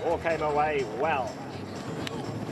All came away well.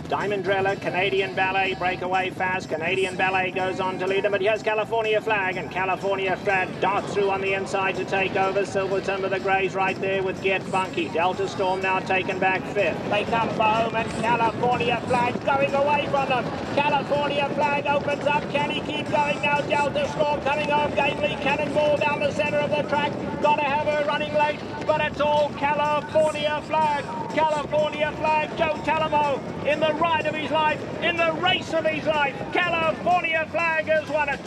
Diamond Driller, Canadian Ballet, breakaway fast. Canadian Ballet goes on to lead him, but here's California Flag, and California Flag darts through on the inside to take over. Silver Timber, the Greys right there with Get Funky. Delta Storm now taken back fifth. They come for home, and California Flag's going away from them. California Flag opens up. Can he keep going now? Delta Storm coming home gamely. Cannonball down the center of the track. Gotta have her running late, but it's all California Flag. California Flag, Joe Talamo in the ride of his life, in the race of his life. California Flag has won it.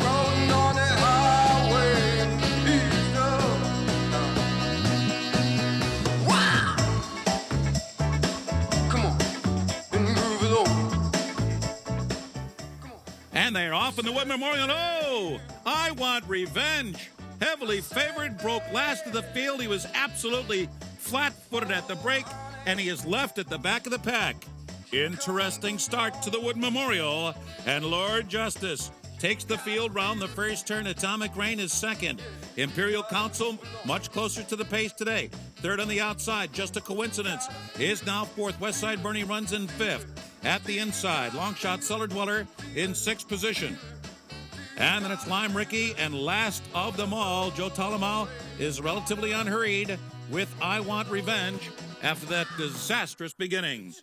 Rolling on that highway, wow! Come on, move it on. And they're off in the Wood Memorial. Oh, I Want Revenge. Heavily favored, broke last of the field. He was absolutely flat-footed at the break, and he is left at the back of the pack. Interesting start to the Wood Memorial, and Lord Justice takes the field round the first turn. Atomic Rain is second. Imperial Council much closer to the pace today. Third on the outside, Just a Coincidence is now fourth. Westside Bernie runs in fifth. At the inside, Longshot Cellar Dweller in sixth position. And then it's Lime Ricky, and last of them all, Joe Talamo is relatively unhurried with I Want Revenge after that disastrous beginning.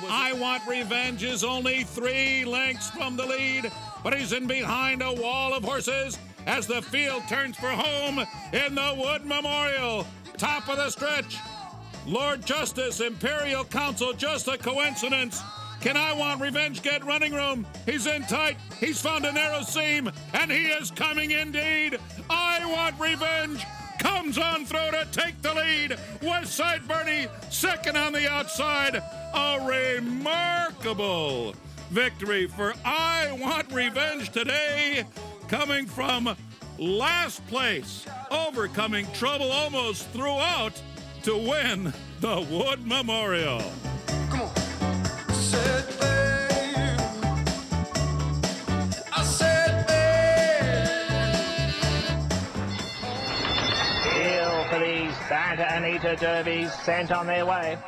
I Want Revenge is only 3 lengths from the lead, but he's in behind a wall of horses as the field turns for home in the Wood Memorial. Top of the stretch, Lord Justice, Imperial Council, Just a Coincidence. Can I Want Revenge get running room? He's in tight. He's found a narrow seam, and he is coming indeed. I Want Revenge comes on through to take the lead. Westside Bernie, second on the outside. A remarkable victory for I Want Revenge today, coming from last place, overcoming trouble almost throughout to win the Wood Memorial. Come on. Said babe, I said babe. Feel for these Santa Anita Derbies sent on their way.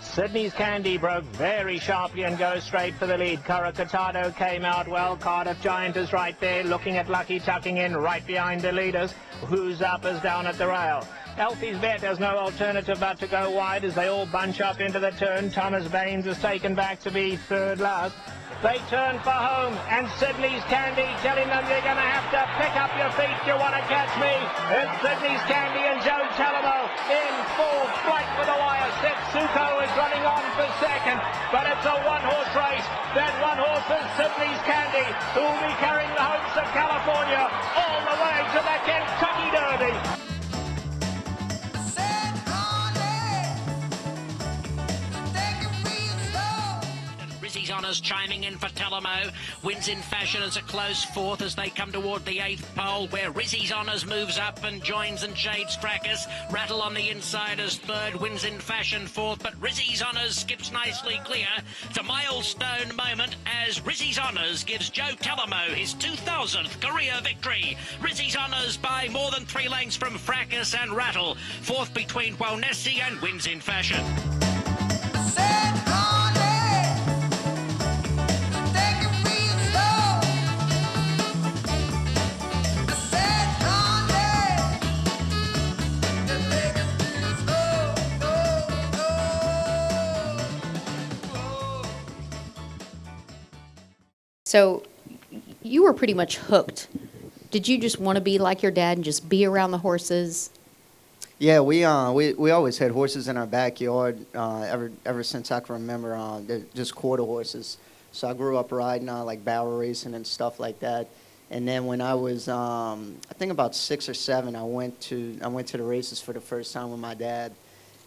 Sydney's Candy broke very sharply and goes straight for the lead. Coracatado came out well. Cardiff Giant is right there, looking at Lucky tucking in right behind the leaders. Who's Up is down at the rail. Elfie's Bet has no alternative but to go wide as they all bunch up into the turn. Thomas Baines is taken back to be third last. They turn for home, and Sydney's Candy telling them you're going to have to pick up your feet. You want to catch me? It's Sydney's Candy and Joe Talamo in full flight for the wire. Setsuko is running on for second, but it's a one-horse race. That one horse is Sydney's Candy, who will be carrying the hopes of California all the way to the Kentucky Derby. Rizzy's Honours chiming in for Talamo. Wins in Fashion as a close fourth as they come toward the 8th pole, where Rizzy's Honours moves up and joins and shades Fracas. Rattle on the inside as third. Wins in Fashion fourth, but Rizzy's Honours skips nicely clear. It's a milestone moment as Rizzy's Honours gives Joe Talamo his 2000th career victory. Rizzy's Honours by more than 3 lengths from Fracas and Rattle. Fourth between Wonesi and Wins in Fashion. So you were pretty much hooked. Did you just want to be like your dad and just be around the horses? Yeah, we always had horses in our backyard ever since I can remember. They're just quarter horses. So I grew up riding like barrel racing and stuff like that. And then when I was I think about 6 or 7, I went to the races for the first time with my dad.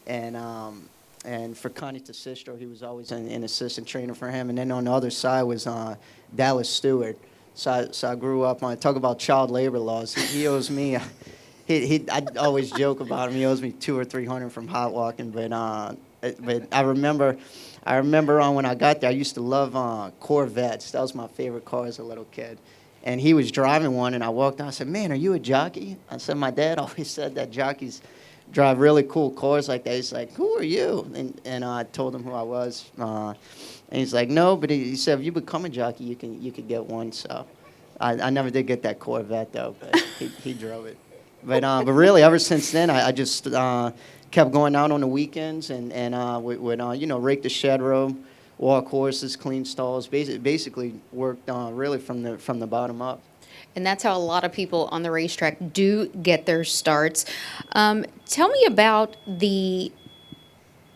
And for Connie Tasistro, he was always an assistant trainer for him. And then on the other side was Dallas Stewart. So I grew up on, talk about child labor laws. He owes me, I always joke about him. He owes me $200 or $300 from hot walking. But I remember when I got there, I used to love Corvettes. That was my favorite car as a little kid. And he was driving one, and I walked out. I said, "Man, are you a jockey?" I said, "My dad always said that jockeys drive really cool cars like that. He's like, "Who are you?" And I told him who I was. And he's like, "No," but he said, "If you become a jockey, you could get one." So I never did get that Corvette though, but he drove it. But really, ever since then, I just kept going out on the weekends and would rake the shed row, walk horses, clean stalls. Basically worked really from the bottom up. And that's how a lot of people on the racetrack do get their starts. Tell me about the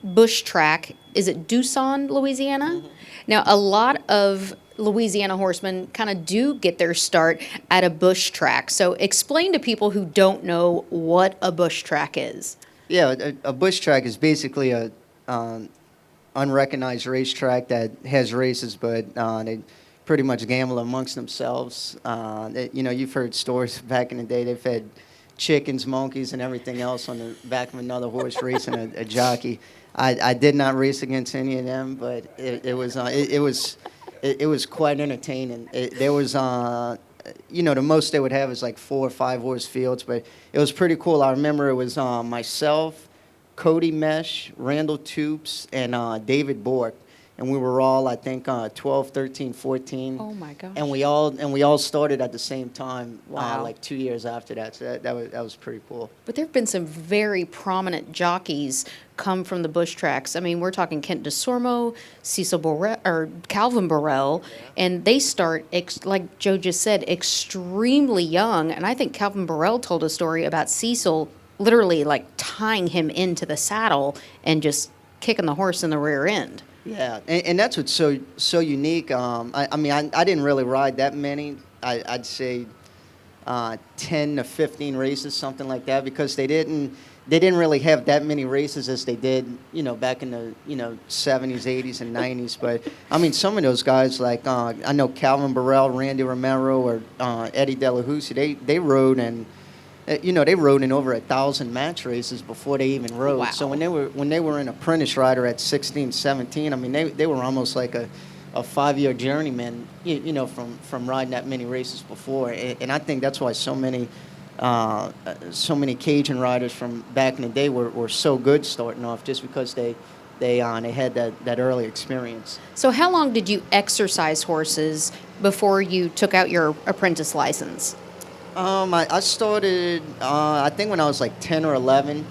bush track. Is it Doosan, Louisiana? Mm-hmm. Now, a lot of Louisiana horsemen kind of do get their start at a bush track. So explain to people who don't know what a bush track is. Yeah, a bush track is basically a unrecognized racetrack that has races, but they pretty much gamble amongst themselves. You've heard stories back in the day. They've had chickens, monkeys, and everything else on the back of another horse racing a jockey. I did not race against any of them, but it was quite entertaining. There was the most they would have is like 4 or 5 horse fields, but it was pretty cool. I remember it was myself, Cody Mesh, Randall Toops, and David Bork. And we were all, I think, 12, 13, 14. Oh my gosh. And we all started at the same time, Wow. like 2 years after that. So that was pretty cool. But there have been some very prominent jockeys come from the bush tracks. I mean, we're talking Kent DeSormo, Cecil Burrell, or Calvin Burrell, and they start, like Joe just said, extremely young. And I think Calvin Burrell told a story about Cecil literally like tying him into the saddle and just kicking the horse in the rear end. Yeah, and that's what's so unique. I didn't really ride that many. I'd say 10 to 15 races, something like that, because they didn't really have that many races as they did, back in the 70s, 80s, and 90s. But I mean, some of those guys, like I know Calvin Burrell, Randy Romero, or Eddie Delahousie, they rode and. They rode in over 1,000 match races before they even rode. Wow. So when they were an apprentice rider at 16, 17, I mean, they were almost like a 5-year journeyman, from riding that many races before. And I think that's why so many Cajun riders from back in the day were so good starting off, just because they had that early experience. So how long did you exercise horses before you took out your apprentice license? I started, I think when I was like 10 or 11,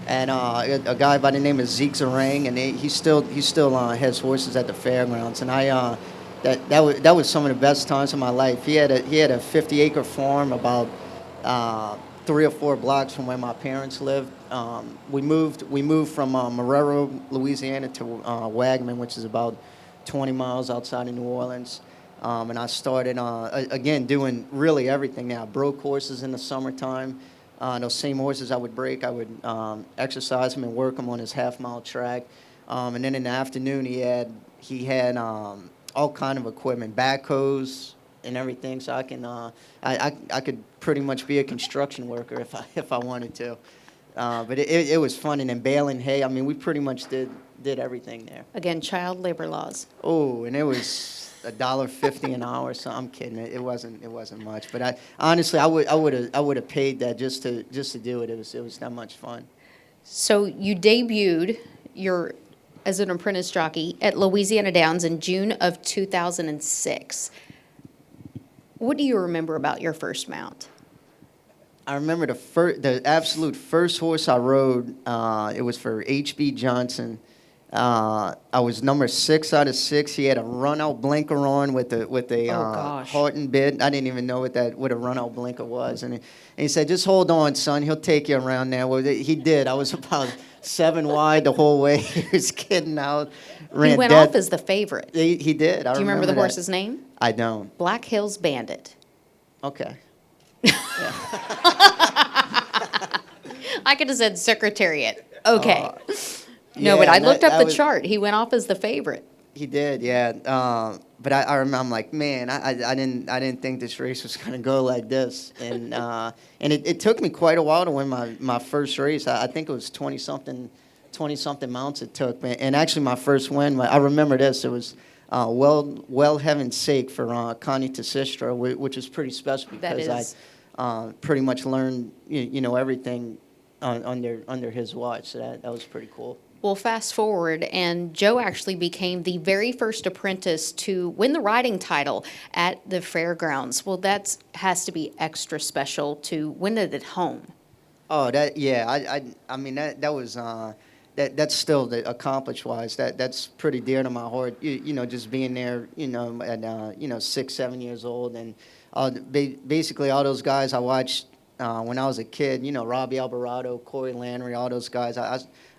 and a guy by the name of Zeke Zarang, and he still has horses at the Fairgrounds, and that was some of the best times of my life. He had a 50-acre farm about 3 or 4 blocks from where my parents lived. We moved from Marrero, Louisiana, to Wagman, which is about 20 miles outside of New Orleans. And I started, again, doing really everything now. I broke horses in the summertime. Those same horses I would break, I would exercise them and work them on his half-mile track. And then in the afternoon, he had all kind of equipment, backhoes and everything. So I could pretty much be a construction worker if I wanted to. But it was fun. And then baling hay. I mean, we pretty much did everything there. Again, child labor laws. Oh, and it was $1.50 an hour. So I'm kidding. It wasn't much. But honestly, I would have paid that just to do it. It was that much fun. So you debuted as an apprentice jockey at Louisiana Downs in June of 2006. What do you remember about your first mount? I remember the absolute first horse I rode. It was for H.B. Johnson. I was number 6 out of 6. He had a run-out blinker on with a heart and bit. I didn't even know what a run-out blinker was. And he said, "Just hold on, son. He'll take you around there." Well, he did. I was about 7 wide the whole way. He was kidding out. He went off as the favorite. He did. Do you remember the horse's name? I don't. Black Hills Bandit. Okay. I could have said Secretariat. Okay. Yeah, but I looked up the was- chart. He went off as the favorite. He did, yeah. But I remember, I'm like, man, I didn't think this race was gonna go like this, and it took me quite a while to win my first race. I think it was 20 something mounts it took, and actually my first win. I remember this. It was well heaven's sake for Connie Tesistra, which is pretty special because That is. I pretty much learned everything under his watch. So that was pretty cool. Well, fast forward, and Joe actually became the very first apprentice to win the riding title at the Fairgrounds. Well, that has to be extra special to win it at home. Oh, I mean that was that's still the accomplished wise. That's pretty dear to my heart. Just being there, at 6, 7 years old, and basically all those guys I watched when I was a kid. Robbie Alvarado, Corey Landry, all those guys.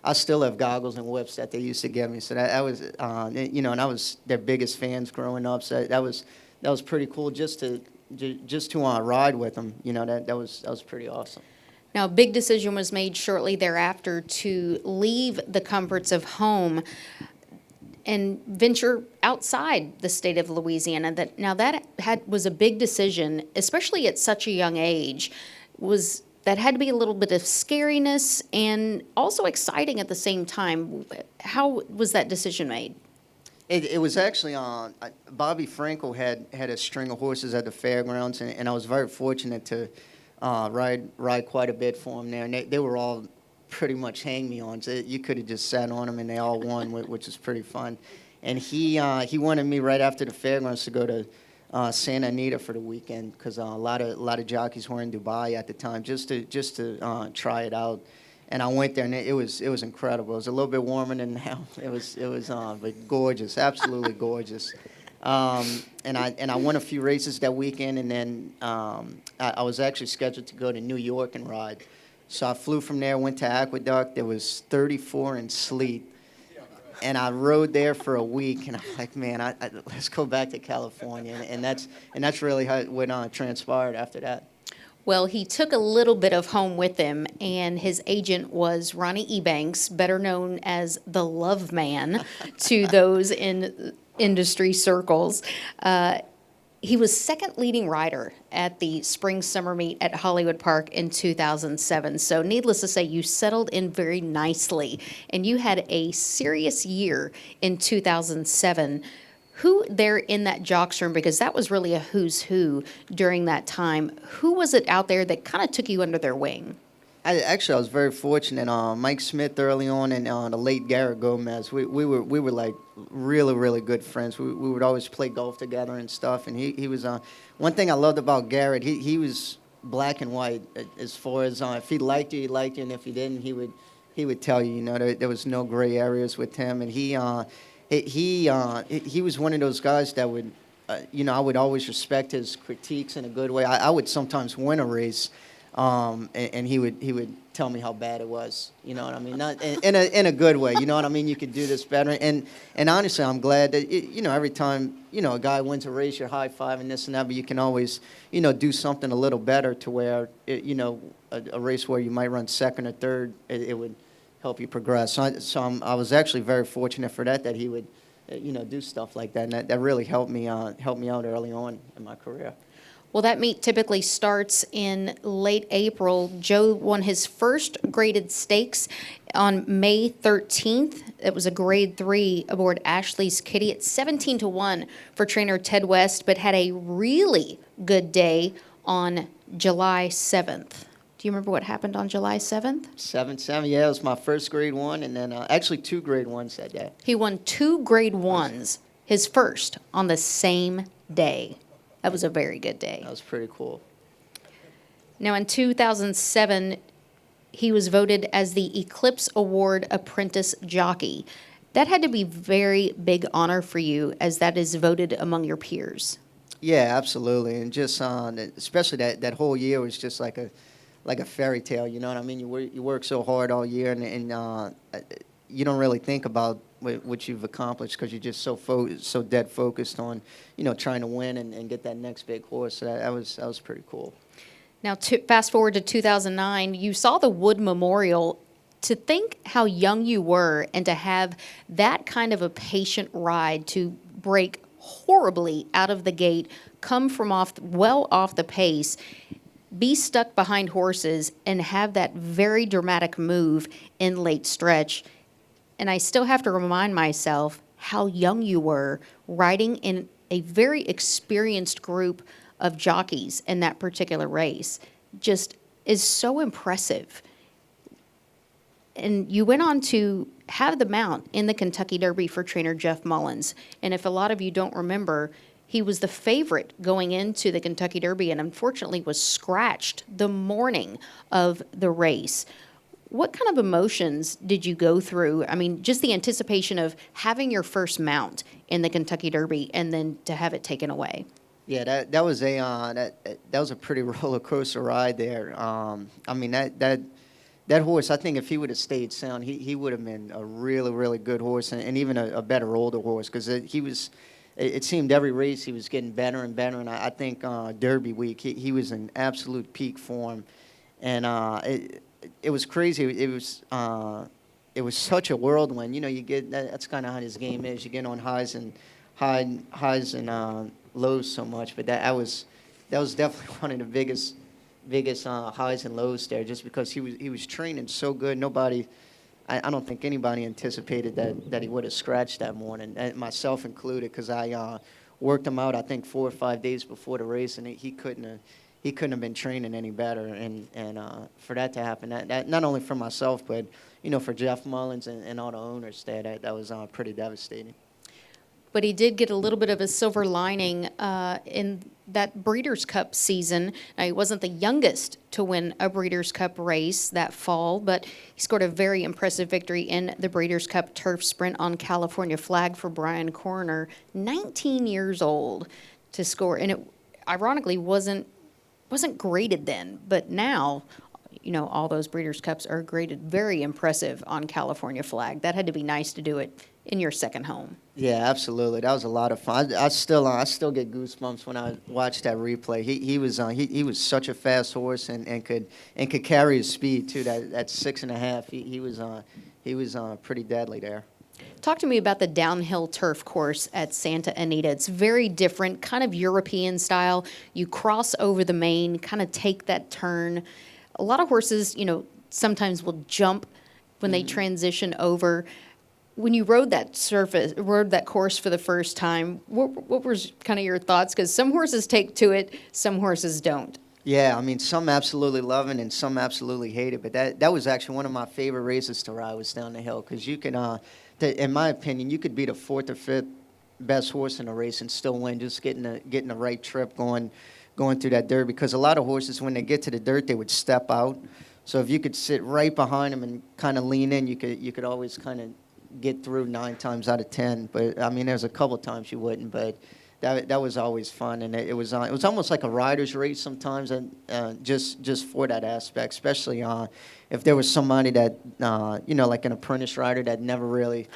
I still have goggles and whips that they used to give me. So that was, and I was their biggest fans growing up. So that was pretty cool just to ride with them. That was pretty awesome. Now, a big decision was made shortly thereafter to leave the comforts of home and venture outside the state of Louisiana. That was a big decision, especially at such a young age. That had to be a little bit of scariness and also exciting at the same time. How was that decision made? It was actually Bobby Frankel had a string of horses at the Fairgrounds, and I was very fortunate to ride quite a bit for him there. And they were all pretty much hang-me-ons. You could have just sat on them, and they all won, which is pretty fun. And he wanted me right after the Fairgrounds to go to Santa Anita for the weekend because a lot of jockeys were in Dubai at the time just to try it out. And I went there, and it was incredible. It was a little bit warmer than now. It was but gorgeous, absolutely gorgeous. And I won a few races that weekend, and then I was actually scheduled to go to New York and ride. So I flew from there, went to Aqueduct. There was 34 in sleet. And I rode there for a week, and I'm like, man, let's go back to California, and that's really what transpired after that. Well, he took a little bit of home with him, and his agent was Ronnie Ebanks, better known as the Love Man to those in industry circles. He was second leading rider at the spring summer meet at Hollywood Park in 2007. So needless to say, you settled in very nicely, and you had a serious year in 2007. Who there in that jocks room, because that was really a who's who during that time, who was it out there that kind of took you under their wing? I was very fortunate. Mike Smith early on, and the late Garrett Gomez. We were like really, really good friends. We would always play golf together and stuff. And he was one thing I loved about Garrett. He was black and white as far as if he liked you, he liked you, and if he didn't, he would tell you. There was no gray areas with him. And he was one of those guys that would, I would always respect his critiques in a good way. I would sometimes win a race. And he would tell me how bad it was, you know what I mean? Not in a good way, you know what I mean? You could do this better. And honestly, I'm glad that every time a guy wins a race, you're high five and this and that, but you can always do something a little better to where a race where you might run second or third, it would help you progress. So I was actually very fortunate for that he would do stuff like that, and that really helped me out early on in my career. Well, that meet typically starts in late April. Joe won his first graded stakes on May 13th. It was a grade 3 aboard Ashley's Kitty at 17-1 for trainer Ted West, but had a really good day on July 7th. Do you remember what happened on July 7th? 7-7, yeah, it was my first grade 1, and then actually 2 grade 1s that day. He won 2 grade 1s, his first, on the same day. That was a very good day. That was pretty cool. Now, in 2007, he was voted as the Eclipse Award Apprentice Jockey. That had to be a very big honor for you, as that is voted among your peers. Yeah, absolutely, and just especially that whole year was just like a fairy tale. You know what I mean? You work so hard all year, and you don't really think about what you've accomplished because you're just so dead focused on trying to win and get that next big horse. So that was pretty cool. Now, fast forward to 2009, you saw the Wood Memorial. To think how young you were and to have that kind of a patient ride to break horribly out of the gate, come from off the pace, be stuck behind horses, and have that very dramatic move in late stretch. And I still have to remind myself how young you were riding in a very experienced group of jockeys in that particular race. Just is so impressive. And you went on to have the mount in the Kentucky Derby for trainer Jeff Mullins. And if a lot of you don't remember, he was the favorite going into the Kentucky Derby and unfortunately was scratched the morning of the race. What kind of emotions did you go through? I mean, just the anticipation of having your first mount in the Kentucky Derby and then to have it taken away. Yeah, that was a pretty roller coaster ride there. I mean, that horse, I think if he would have stayed sound, he would have been a really, really good horse and even a better older horse because it seemed every race he was getting better and better. And I think Derby week, he was in absolute peak form. And it was crazy. It was such a whirlwind. You know, that's kind of how his game is. You get on highs and lows so much. But that was definitely one of the biggest highs and lows there, just because he was training so good. I don't think anybody anticipated that he would have scratched that morning, myself included, because I worked him out I think 4 or 5 days before the race, and he couldn't have been training any better. And for that to happen, that not only for myself, but for Jeff Mullins and all the owners there, that was pretty devastating. But he did get a little bit of a silver lining in that Breeders' Cup season. Now, he wasn't the youngest to win a Breeders' Cup race that fall, but he scored a very impressive victory in the Breeders' Cup Turf Sprint on California Flag for Brian Coroner, 19 years old to score. And it ironically wasn't graded then, but now, all those Breeders' Cups are graded very impressive on California Flag. That had to be nice to do it in your second home. Yeah, absolutely. That was a lot of fun. I still get goosebumps when I watch that replay. He was such a fast horse and could carry his speed too. That 6.5. He was pretty deadly there. Talk to me about the downhill turf course at Santa Anita. It's very different, kind of European style. You cross over the main, kind of take that turn. A lot of horses, sometimes will jump when they transition over. When you rode that course for the first time, what was kind of your thoughts? Because some horses take to it, some horses don't. Yeah, I mean, some absolutely love it and some absolutely hate it. But that was actually one of my favorite races to ride, was down the hill, because you can, in my opinion, you could be the 4th or 5th best horse in a race and still win, just getting the right trip going through that dirt. Because a lot of horses, when they get to the dirt, they would step out. So if you could sit right behind them and kind of lean in, you could always kind of get through 9 times out of 10. But I mean, there's a couple times you wouldn't. But that was always fun, and it was almost like a rider's race sometimes, and just for that aspect, especially if there was somebody that like an apprentice rider that never really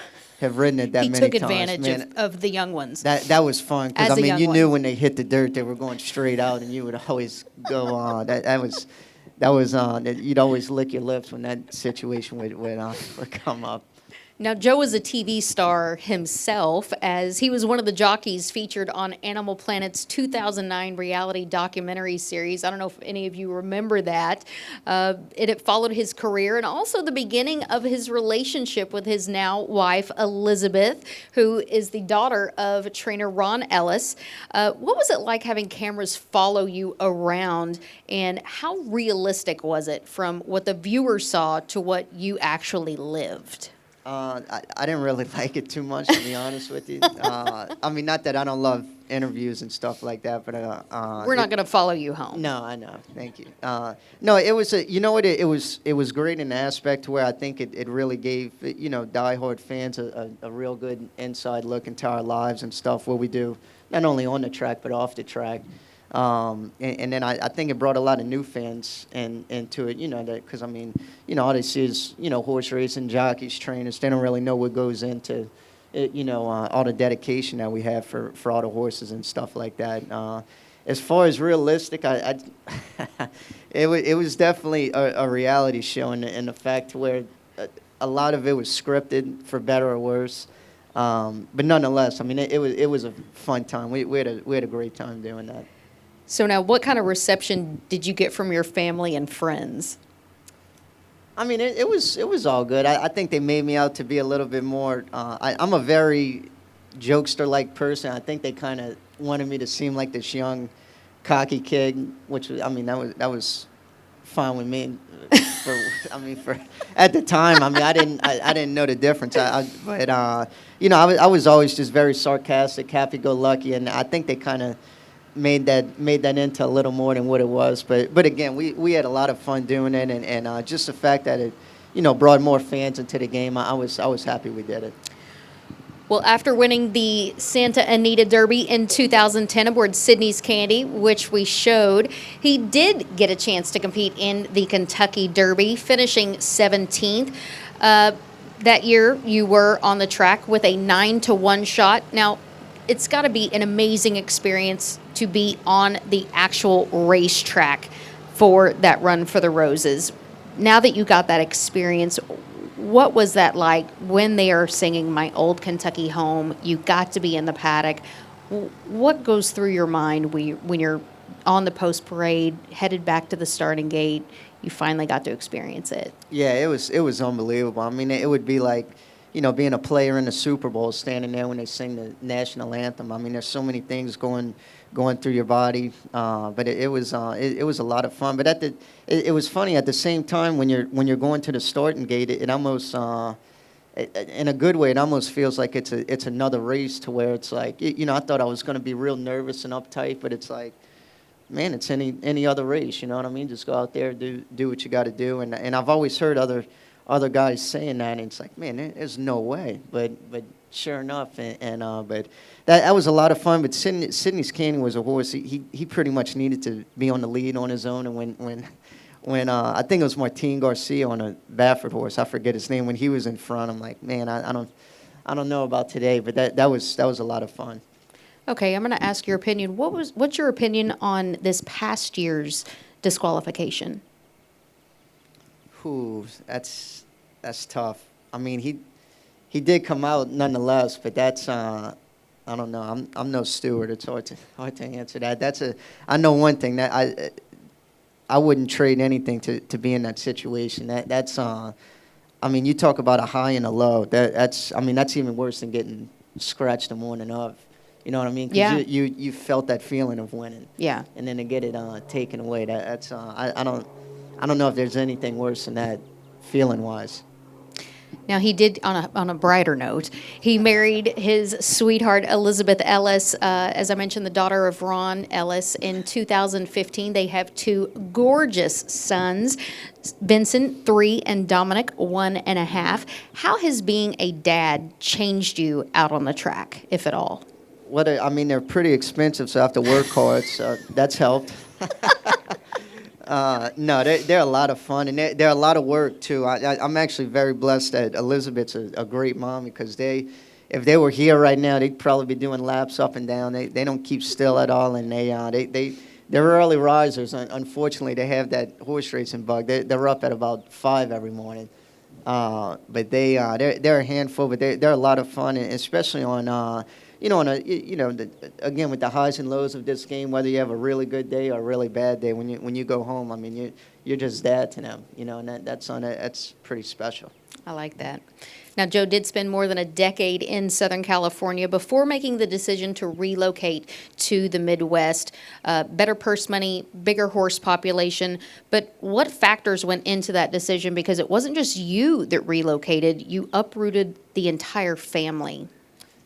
have ridden it that many times. He took advantage of the young ones. That was fun, because I mean, you knew when they hit the dirt they were going straight out, and you would always go on. That was you'd always lick your lips when that situation would come up. Now, Joe was a TV star himself, as he was one of the jockeys featured on Animal Planet's 2009 reality documentary series. I don't know if any of you remember that. It followed his career and also the beginning of his relationship with his now wife, Elizabeth, who is the daughter of trainer Ron Ellis. What was it like having cameras follow you around, and how realistic was it from what the viewer saw to what you actually lived? I didn't really like it too much, to be honest with you. I mean, not that I don't love interviews and stuff like that, but we're not going to follow you home. No, I know. Thank you. No, it was it was great in the aspect where I think it really gave diehard fans a real good inside look into our lives and stuff, what we do, not only on the track but off the track. And then I think it brought a lot of new fans into it, because I mean, all they see is, horse racing, jockeys, trainers. They don't really know what goes into it, all the dedication that we have for all the horses and stuff like that. As far as realistic, it was definitely a reality show in the fact where a lot of it was scripted, for better or worse. But nonetheless, I mean, it was a fun time. We had a great time doing that. So now, what kind of reception did you get from your family and friends? I mean, it was all good. I think they made me out to be a little bit more. I'm a very jokester-like person. I think they kind of wanted me to seem like this young, cocky kid, which I mean that was fine with me for at the time, I didn't know the difference. I was always just very sarcastic, happy-go-lucky, and I think they kind of made that into a little more than what it was. But again, we had a lot of fun doing it, and just the fact that it, brought more fans into the game, I was happy we did it. Well, after winning the Santa Anita Derby in 2010 aboard Sydney's Candy, which we showed, he did get a chance to compete in the Kentucky Derby, finishing 17th. That year, you were on the track with a 9-1 shot. Now, it's got to be an amazing experience to be on the actual racetrack for that Run for the Roses. Now that you got that experience, what was that like when they are singing My Old Kentucky Home? You got to be in the paddock. What goes through your mind when you're on the post parade, headed back to the starting gate? You finally got to experience it. Yeah, it was unbelievable. I mean, it would be like, being a player in the Super Bowl, standing there when they sing the national anthem. I mean, there's so many things going through your body, but it was a lot of fun. But it was funny at the same time when you're going to the starting gate. It almost, in a good way, it almost feels like it's another race, to where it's like, I thought I was going to be real nervous and uptight, but it's like, man, it's any other race. You know what I mean? Just go out there, do what you got to do. And I've always heard other guys saying that, and it's like, man, there's no way. But sure enough, but that was a lot of fun. But Sydney's Candy was a horse. He pretty much needed to be on the lead on his own. And when I think it was Martin Garcia on a Baffert horse, I forget his name, when he was in front, I'm like, man, I don't know about today, but that was a lot of fun. Okay, I'm going to ask your opinion. What's your opinion on this past year's disqualification? Ooh, that's tough. I mean, he did come out nonetheless, but that's I don't know. I'm no steward. It's hard to answer that. I know one thing, that I wouldn't trade anything to be in that situation. That's I mean, you talk about a high and a low. That's even worse than getting scratched the morning of. You know what I mean? 'Cause yeah. You felt that feeling of winning. Yeah. And then to get it taken away, that's I don't know if there's anything worse than that, feeling wise. Now, he did, on a brighter note, he married his sweetheart, Elizabeth Ellis, as I mentioned, the daughter of Ron Ellis, in 2015. They have two gorgeous sons, Vincent, 3, and Dominic, 1.5. How has being a dad changed you out on the track, if at all? They're pretty expensive, so I have to work hard, so that's helped. No, they're a lot of fun, and they're a lot of work, too. I'm actually very blessed that Elizabeth's a great mom, because if they were here right now, they'd probably be doing laps up and down. They don't keep still at all, and they're early risers. Unfortunately, they have that horse racing bug. They're up at about 5 every morning. But they're a handful, but they're a lot of fun, and especially on again, with the highs and lows of this game, whether you have a really good day or a really bad day, when you go home, I mean, you're just dad to them, and that's pretty special. I like that. Now, Joe did spend more than a decade in Southern California before making the decision to relocate to the Midwest. Better purse money, bigger horse population. But what factors went into that decision? Because it wasn't just you that relocated. You uprooted the entire family.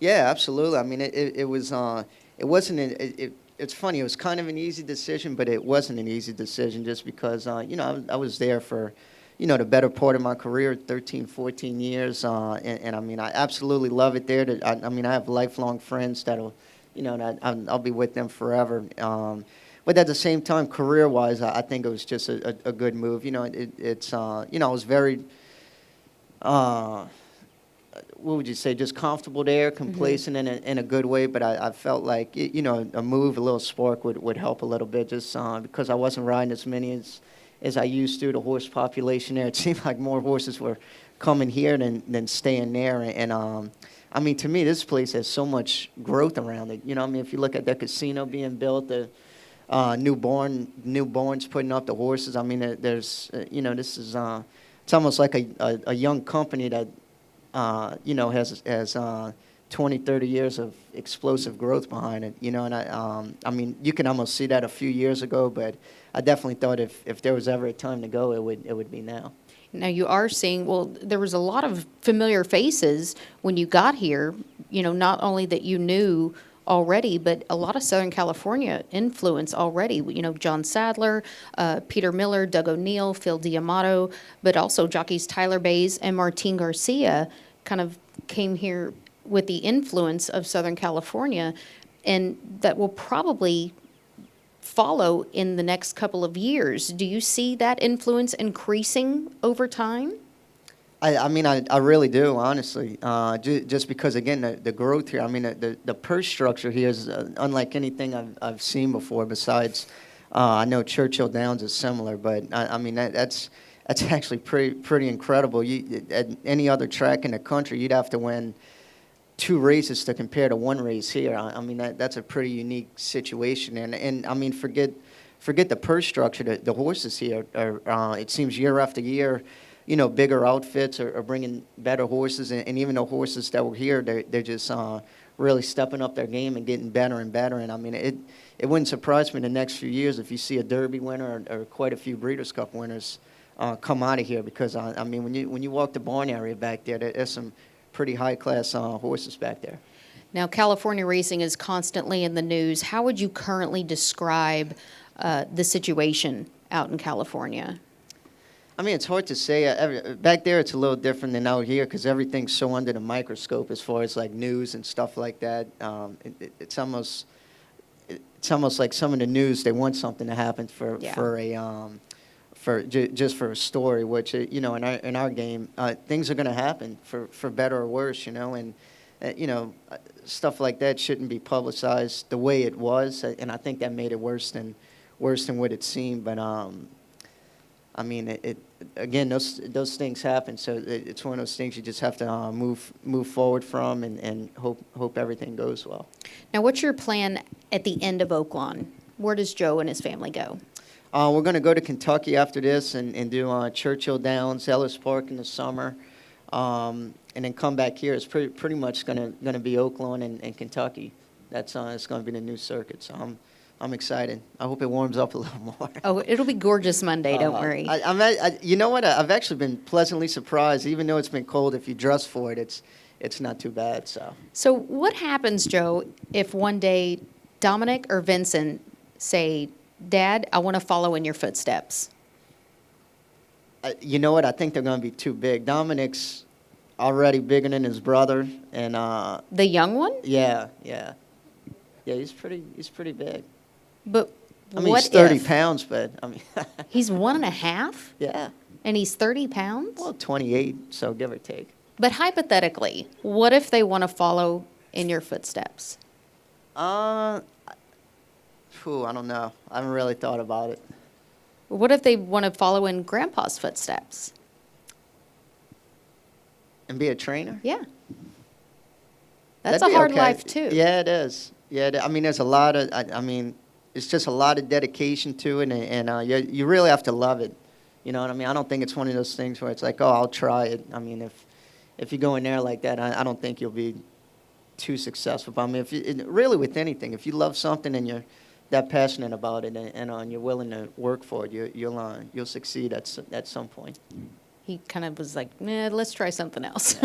Yeah, absolutely. I mean, it wasn't. It's funny. It was kind of an easy decision, but it wasn't an easy decision, just because I was there for the better part of my career, 13, 14 years, and I mean, I absolutely love it there. I have lifelong friends that'll I'll be with them forever. But at the same time, career-wise, I think it was just a good move. I was very. What would you say, just comfortable there, complacent in a good way, but I felt like, a move, a little spark would help a little bit, just because I wasn't riding as many as I used to. The horse population there, it seemed like more horses were coming here than staying there, and to me, this place has so much growth around it. If you look at the casino being built, the newborns putting up the horses, there's, this is, it's almost like a young company that has 20, 30 years of explosive growth behind it, and I mean, you can almost see that a few years ago, but I definitely thought if there was ever a time to go, it would be now. Now you are seeing, well, there was a lot of familiar faces when you got here, not only that you knew already, but a lot of Southern California influence already. John Sadler, Peter Miller, Doug O'Neill, Phil D'Amato, but also jockeys Tyler Bays and Martin Garcia kind of came here with the influence of Southern California, and that will probably follow in the next couple of years. Do you see that influence increasing over time? I mean, I really do, honestly. Just because, again, the growth here. I mean, the purse structure here is unlike anything I've seen before. Besides, I know Churchill Downs is similar, but I mean that's actually pretty incredible. At any other track in the country, you'd have to win 2 races to compare to 1 race here. I mean, that's a pretty unique situation. And I mean, forget the purse structure. The horses here are it seems year after year, bigger outfits are bringing better horses. And even the horses that were here, they're just really stepping up their game and getting better and better. And I mean, it wouldn't surprise me in the next few years if you see a Derby winner or quite a few Breeders' Cup winners come out of here. Because, I mean, when you walk the barn area back there, there's some pretty high-class horses back there. Now, California racing is constantly in the news. How would you currently describe the situation out in California? I mean, it's hard to say. Back there, it's a little different than out here because everything's so under the microscope as far as like news and stuff like that. It's almost like some of the news, they want something to happen for a story, which in our game, things are going to happen for better or worse, and stuff like that shouldn't be publicized the way it was, and I think that made it worse than what it seemed. But I mean, again, those things happen, so it's one of those things you just have to move forward from and hope everything goes well. Now, what's your plan at the end of Oaklawn? Where does Joe and his family go? We're going to go to Kentucky after this and do Churchill Downs, Ellis Park in the summer, and then come back here. It's pretty much going to be Oaklawn and Kentucky. It's going to be the new circuit. So I'm excited. I hope it warms up a little more. Oh, it'll be gorgeous Monday. Don't worry. You know what? I've actually been pleasantly surprised. Even though it's been cold, if you dress for it, it's not too bad. So what happens, Joe, if one day Dominic or Vincent say, Dad, I want to follow in your footsteps? You know what? I think they're going to be too big. Dominic's already bigger than his brother, and the young one? Yeah. He's pretty big. But I mean, what he's 30 if pounds, but I mean, he's 1.5? Yeah. And he's 30 pounds? Well, 28, so give or take. But hypothetically, what if they want to follow in your footsteps? I don't know. I haven't really thought about it. What if they want to follow in Grandpa's footsteps? And be a trainer? Yeah. That's That'd a be hard okay. life, too. Yeah, it is. Yeah, I mean, there's a lot of, I mean, it's just a lot of dedication to it, and you really have to love it. You know what I mean? I don't think it's one of those things where it's like, oh, I'll try it. I mean, if you go in there like that, I don't think you'll be too successful. But I mean, really with anything, if you love something and you're that passionate about it and you're willing to work for it, you'll succeed at some point. He kind of was like, nah, let's try something else.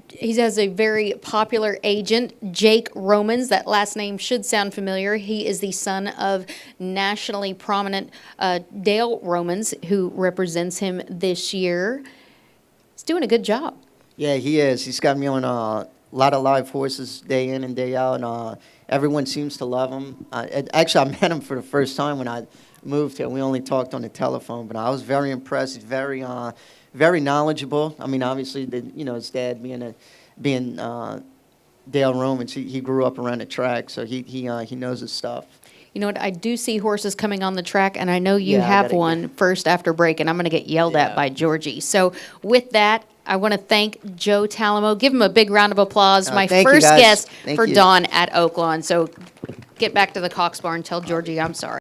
He has a very popular agent, Jake Romans. That last name should sound familiar. He is the son of nationally prominent Dale Romans, who represents him this year. He's doing a good job. Yeah, he is. He's got me on a lot of live horses day in and day out, and everyone seems to love him. Actually, I met him for the first time when I moved here. We only talked on the telephone, but I was very impressed. He's very knowledgeable. I mean, obviously, his dad being Dale Romans, he grew up around the track, so he knows his stuff. You know what? I do see horses coming on the track, and I know you Yeah, I have gotta one first after break, and I'm going to get yelled at Yeah. by Georgie. So with that, I want to thank Joe Talamo. Give him a big round of applause. My thank you, first guys. guest Thank for you. Dawn at Oaklawn. So get back to the Cox Barn. Tell Georgie I'm sorry.